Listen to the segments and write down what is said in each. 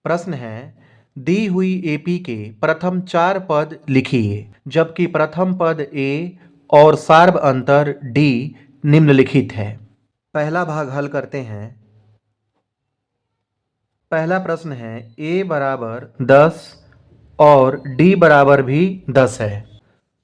प्रश्न है, दी हुई एपी के प्रथम 4 पद लिखिए जबकि प्रथम पद ए और सार्व अंतर डी निम्नलिखित है। पहला भाग हल करते हैं। पहला प्रश्न है, ए बराबर 10 और डी बराबर भी 10 है।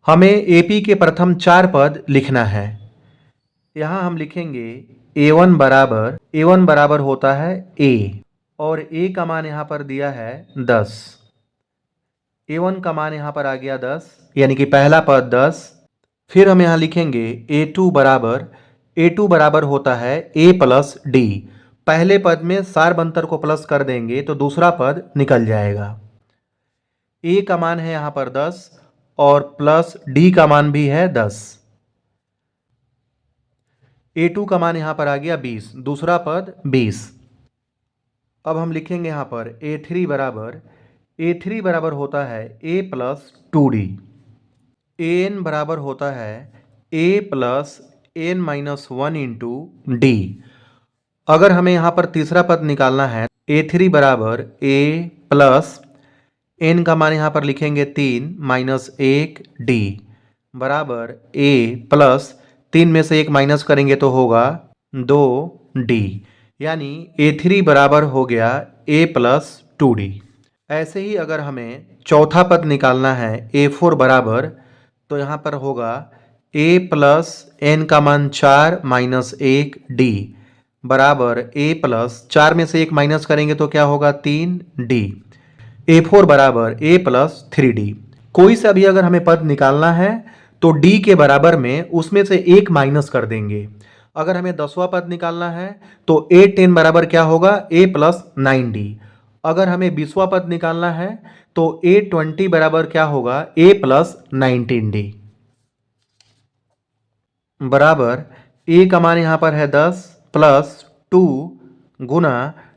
हमें एपी के प्रथम 4 पद लिखना है। यहाँ हम लिखेंगे ए वन बराबर होता है ए, और ए का मान यहाँ पर दिया है 10। ए1 का मान यहाँ पर आ गया 10, यानी कि पहला पद 10। फिर हम यहाँ लिखेंगे ए टू बराबर होता है ए प्लस डी। पहले पद में सार्व अंतर को प्लस कर देंगे तो दूसरा पद निकल जाएगा। ए का मान है यहाँ पर 10 और प्लस डी का मान भी है 10। ए2 का मान यहाँ पर आ गया 20, दूसरा पद 20। अब हम लिखेंगे यहाँ पर ए थ्री बराबर होता है ए प्लस 2d। एन बराबर होता है A plus N minus 1 into D. अगर हमें यहाँ पर तीसरा पद निकालना है, ए3 बराबर ए प्लस एन का मान यहाँ पर लिखेंगे 3 माइनस 1 डी बराबर ए प्लस 3 में से 1 माइनस करेंगे तो होगा 2 डी, यानी ए3 बराबर हो गया ए प्लस 2d। ऐसे ही अगर हमें चौथा पद निकालना है ए4 बराबर, तो यहाँ पर होगा ए प्लस एन का मान 4 माइनस 1 डी बराबर ए प्लस 4 में से 1 माइनस करेंगे तो क्या होगा 3 डी। ए4 बराबर ए प्लस 3d। कोई सा भी अगर हमें पद निकालना है तो डी के बराबर में उसमें से 1 माइनस कर देंगे। अगर हमें 10वां पद निकालना है तो ए10 बराबर क्या होगा ए प्लस 9d। अगर हमें 20वां पद निकालना है तो ए20 बराबर क्या होगा ए प्लस 19d बराबर ए का मान यहाँ पर है 10 प्लस 2 गुना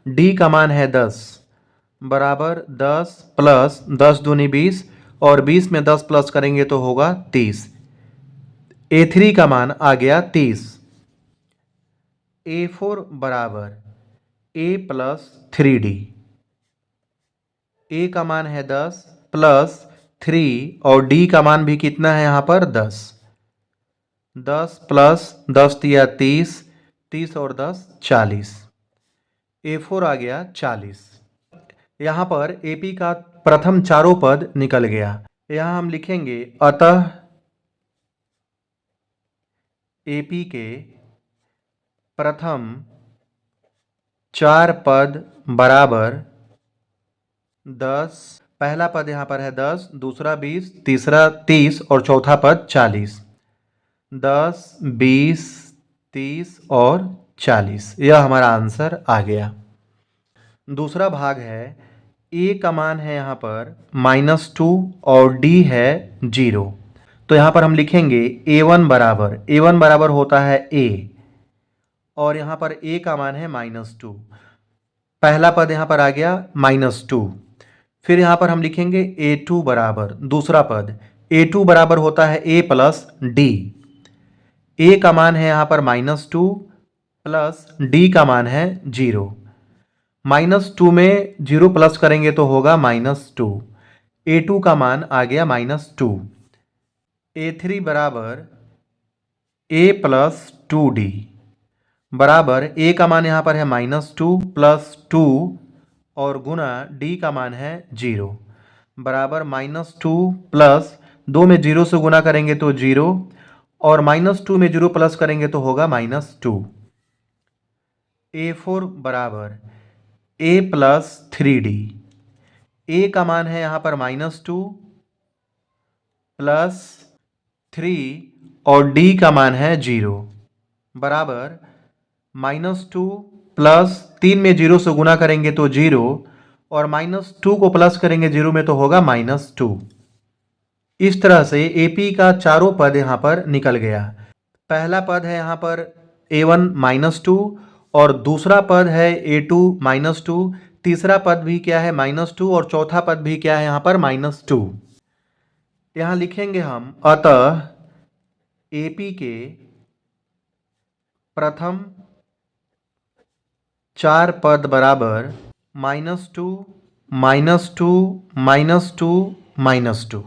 डी का मान है 10 बराबर 10 प्लस 10 दूनी 20, और 20 में 10 प्लस करेंगे तो होगा 30। ए3 का मान आ गया 30। ए4 बराबर ए प्लस 3d। ए का मान है 10 प्लस 3 और डी का मान भी कितना है यहाँ पर 10। 10 प्लस 10 दिया 30, 30 और 10 40। ए4 आ गया 40। यहाँ पर एपी का प्रथम चारों पद निकल गया। यहाँ हम लिखेंगे अतः एपी के प्रथम 4 पद बराबर 10। पहला पद यहाँ पर है 10, दूसरा 20, तीसरा 30 और चौथा पद 40। 10, 20, 30 और 40, यह हमारा आंसर आ गया। दूसरा भाग है, ए का मान है यहाँ पर -2 और डी है 0। तो यहाँ पर हम लिखेंगे ए वन बराबर होता है ए, और यहाँ पर ए का मान है -2। पहला पद यहाँ पर आ गया -2। फिर यहाँ पर हम लिखेंगे ए2 बराबर दूसरा पद, ए2 बराबर होता है ए प्लस डी। ए का मान है यहाँ पर -2 प्लस डी का मान है 0। -2 में 0 प्लस करेंगे तो होगा -2। ए2 का मान आ गया -2। ए3 बराबर ए प्लस 2d बराबर ए का मान यहाँ पर है -2 प्लस 2 और गुना डी का मान है 0 बराबर -2 प्लस 2 में 0 से गुना करेंगे तो 0, और -2 में 0 प्लस करेंगे तो होगा -2। ए4 बराबर ए प्लस 3d। ए का मान है यहाँ पर -2 प्लस 3 और डी का मान है 0 बराबर -2 प्लस 3 में 0 से गुना करेंगे तो 0, और -2 को प्लस करेंगे 0 में तो होगा -2। इस तरह से एपी का चारों पद यहाँ पर निकल गया। पहला पद है यहाँ पर ए1 -2, और दूसरा पद है ए2 -2, तीसरा पद भी क्या है -2, और चौथा पद भी क्या है यहाँ पर -2। यहाँ लिखेंगे हम अतः एपी के प्रथम 4 पद बराबर -2 -2 -2 -2।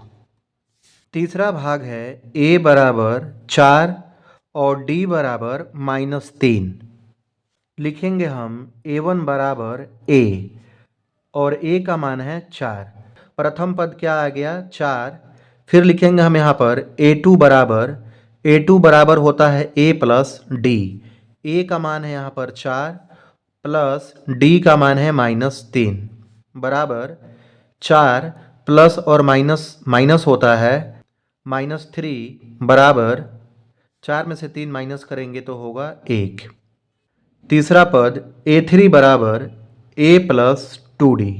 तीसरा भाग है a बराबर 4 और d बराबर -3। लिखेंगे हम a1 बराबर a और a का मान है 4। प्रथम पद क्या आ गया 4। फिर लिखेंगे हम यहाँ पर a2 बराबर होता है a प्लस d। a का मान है यहाँ पर 4 प्लस d का मान है -3 बराबर 4 प्लस और माइनस माइनस होता है -3 बराबर 4 में से 3 माइनस करेंगे तो होगा 1। तीसरा पद a3 बराबर a प्लस 2d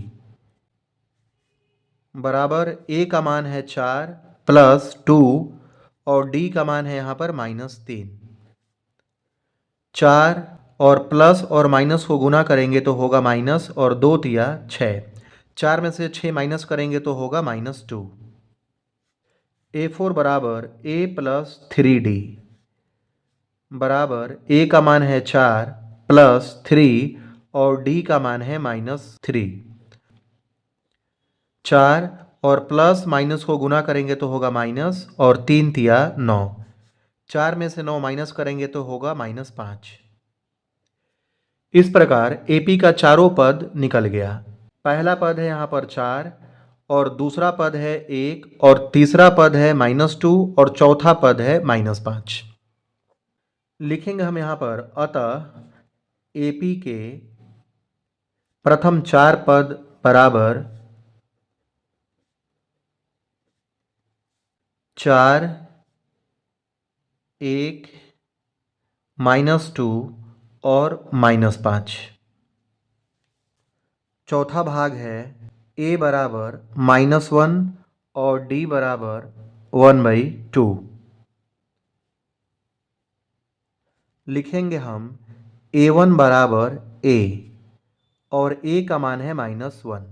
बराबर a का मान है 4 प्लस 2 और d का मान है यहाँ पर -3। 4 और प्लस और माइनस को गुना करेंगे तो होगा माइनस और 2 तिया 6। 4 में से 6 माइनस करेंगे तो होगा -2। a4 बराबर a प्लस 3d बराबर a का मान है 4 प्लस 3 और d का मान है -3। 4 और प्लस माइनस को गुना करेंगे तो होगा माइनस और 3 तिया 9। 4 में से 9 माइनस करेंगे तो होगा -5। इस प्रकार AP का चारों पद निकल गया। पहला पद है यहाँ पर 4 और दूसरा पद है 1 और तीसरा पद है -2 और चौथा पद है -5। लिखेंगे हम यहाँ पर अतः AP के प्रथम 4 पद बराबर 4 1 -2 और -5। चौथा भाग है a बराबर -1 और d बराबर 1/2। लिखेंगे हम a1 बराबर a और a का मान है -1।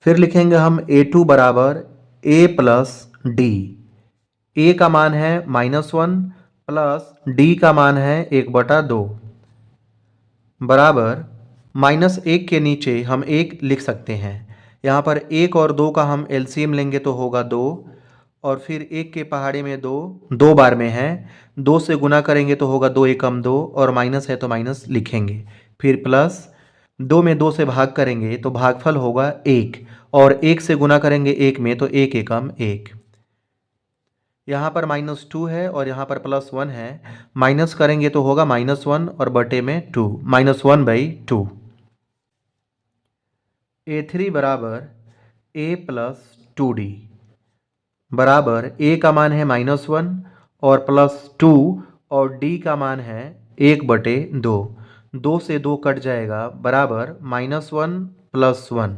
फिर लिखेंगे हम a2 बराबर a प्लस d। a का मान है -1 प्लस d का मान है 1/2 बराबर -1 के नीचे हम 1 लिख सकते हैं। यहाँ पर 1 और 2 का हम एलसीएम लेंगे तो होगा 2 और फिर 1 के पहाड़े में 2 बार में है। 2 से गुना करेंगे तो होगा 2 एकम 2 और माइनस है तो माइनस लिखेंगे। फिर प्लस 2 में 2 से भाग करेंगे तो भागफल होगा 1 और 1 से गुना करेंगे 1 में तो 1 एकम 1। यहाँ पर -2 है और यहाँ पर +1 है। माइनस करेंगे तो होगा -1 और बटे में 2 -1/2। a3 बराबर a प्लस 2d बराबर a का मान है -1 और +2 और d का मान है 1/2। 2 से 2 कट जाएगा बराबर -1 + 1।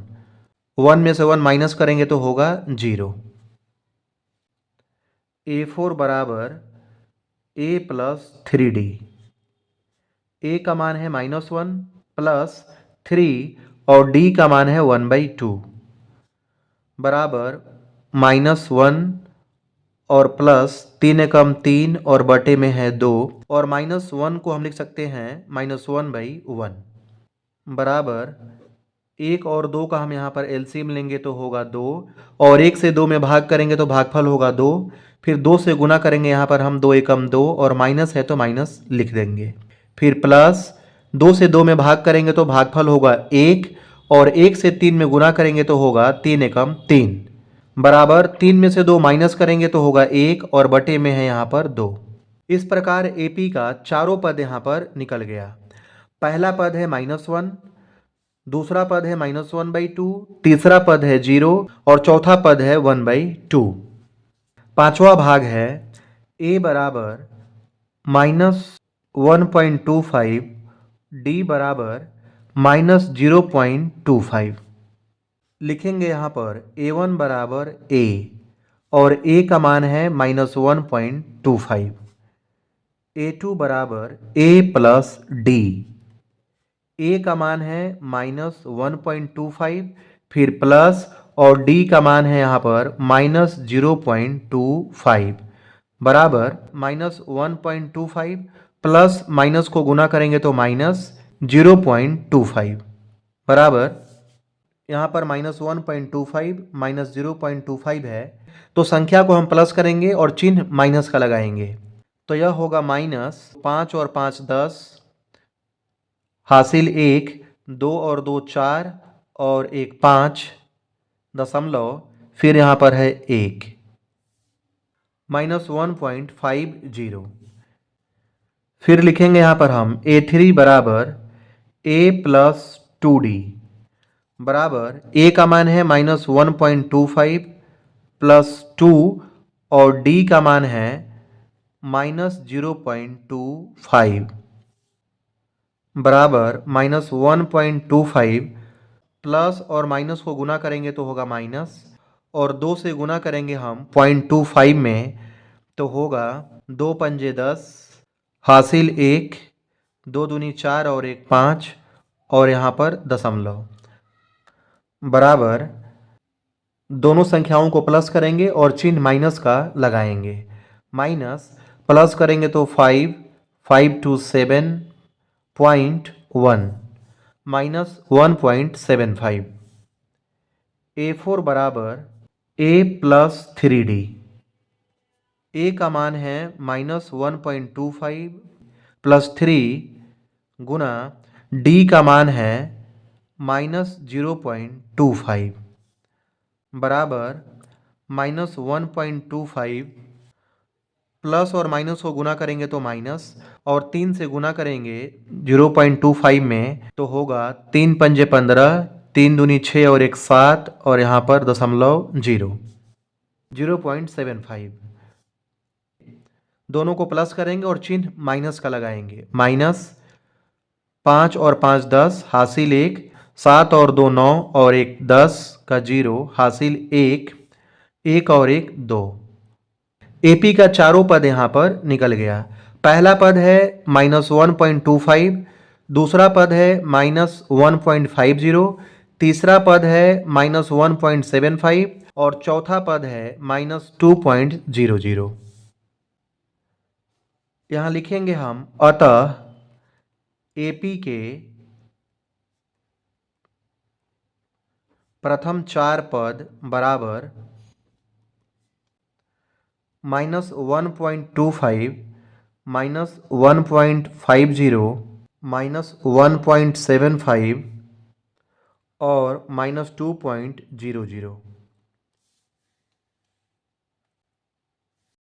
1 में से 1 माइनस करेंगे तो होगा 0। a4 बराबर a प्लस 3d। a का मान है -1 प्लस 3 और d का मान है 1/2 बराबर -1 और प्लस 3 एकम 3 और बटे में है 2 और -1 को हम लिख सकते हैं -1/1 बराबर 1 और 2 का हम यहाँ पर एलसीएम लेंगे तो होगा 2 और 1 से 2 में भाग करेंगे तो भागफल होगा 2। फिर 2 से गुना करेंगे यहाँ पर हम 2 एकम 2 और माइनस है तो माइनस लिख देंगे। फिर प्लस 2 से 2 में भाग करेंगे तो भागफल होगा 1 और 1 से 3 में गुना करेंगे तो होगा 3 एकम 3 बराबर 3 में से 2 माइनस करेंगे तो होगा 1 और बटे में है यहाँ पर 2। इस प्रकार AP का चारों पद यहाँ पर निकल गया। पहला पद है -1, दूसरा पद है -1/2, तीसरा पद है 0 और चौथा पद है 1/2। पांचवा भाग है a बराबर -1.25, d बराबर -0.25। लिखेंगे यहाँ पर a1 बराबर a और a का मान है -1.25। a2 बराबर a प्लस d। a का मान है -1.25 फिर प्लस और d का मान है यहाँ पर -0.25 बराबर -1.25 प्लस माइनस को गुना करेंगे तो -0.25 बराबर यहाँ पर -1.25 -0.25 है, तो संख्या को हम प्लस करेंगे और चिन्ह माइनस का लगाएंगे। तो यह होगा -5 और 5 10, हासिल 1, 2 और 2 4 और 1 5, दशमलव, फिर यहाँ पर है 1, -1.50। फिर लिखेंगे यहाँ पर हम A3 बराबर A प्लस 2D बराबर A का मान है -1.25 प्लस 2 और D का मान है -0.25 बराबर -1.25 प्लस और माइनस को गुना करेंगे तो होगा माइनस, और 2 से गुना करेंगे हम 0.25 में तो होगा 2 पंजे 10, हासिल 1, 2 दूनी 4 और 1 5 और यहाँ पर दशमलव बराबर, दोनों संख्याओं को प्लस करेंगे और चिन्ह माइनस का लगाएंगे। माइनस प्लस करेंगे तो 5, 5 to 7.1 -1.75। A4 बराबर A प्लस 3D। A का मान है -1.25 प्लस 3 गुना D का मान है -0.25 बराबर -1.25 प्लस और माइनस को गुना करेंगे तो माइनस, और 3 से गुना करेंगे 0.25 में तो होगा 3 पंजे 15, 3 दूनी 6 और 1 7 और यहाँ पर दशमलव 0.75। दोनों को प्लस करेंगे और चिन्ह माइनस का लगाएंगे। -5 और 5 10, हासिल 1, 7 और 2 9 और 1 10 का 0, हासिल 1, 1 और 1 2। AP का चारों पद यहाँ पर निकल गया। पहला पद है -1.25, दूसरा पद है -1.50, तीसरा पद है -1.75 और चौथा पद है -2.00। यहाँ लिखेंगे हम अतः AP के प्रथम 4 पद बराबर -1.25 -1.50 -1.75 और -2.00।